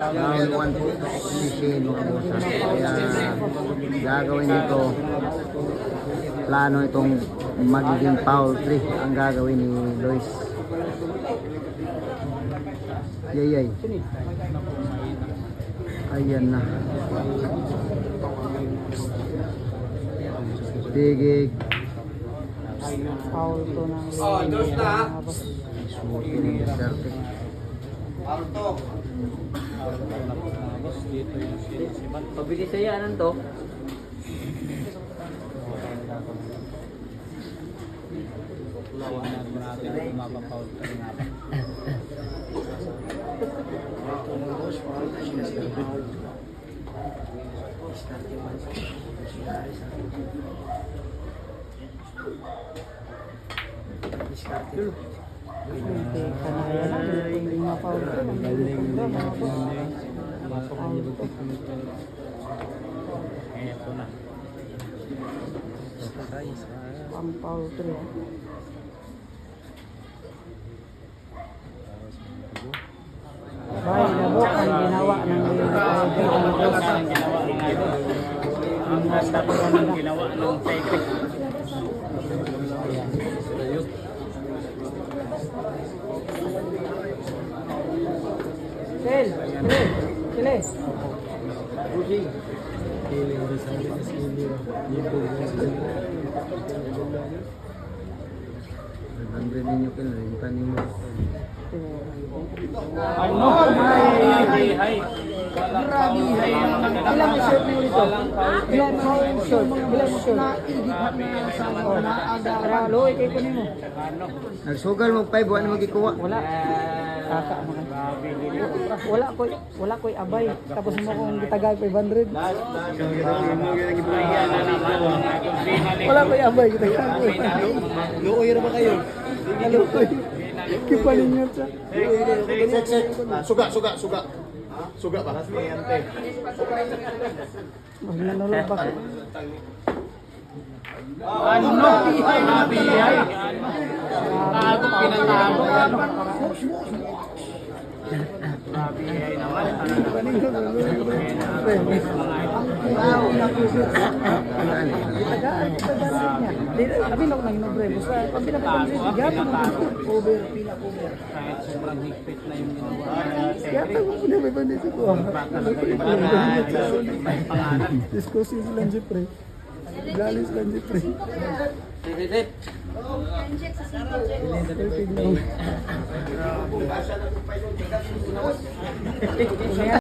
Round 1 po, sisihin mga boss. Kaya gagawin nito, plano itong magiging foul 3 ang gagawin ni Lois. Yay. Ayan na. Tigig. Foul to ng dos na. Smoothie ni Certic. Pabili sa iya, anong to? Hindi ka na yan. Hindi ma-foul to. Galing daw, mga boss. Eto na. Ang foul 3. Bay, labo ang ginawa ng Ang ginawa ng Tigre. Sile. Andre ninyo kinalimutan ninyo. Ano? Hay. Ilang shirt mo dito? Ilang shirt? Loy, kayo kunin mo. Nagsugal mo 5, wala na magikuha. Wala. Kaka mo ka. Wala ko'y abay. Tapos mo kong gitagay 500. Wala ko'y abay. Gitagay. Luoy na ba kayo? Nalukoy. Kipanin niyo sa. Sek. Suga pa. Mas nanulog ba? Ano? Mabiyay. Tago pinatago. Mabiyay naman. Abi lang nang nobre. Basta pag pinapagpapit, gato ng over, pila over. Kahit sobrang higpit na yung ginawa. Yata ko po na may bandit ko. Diskusi silang Jeffrey. Galis lang Jeffrey.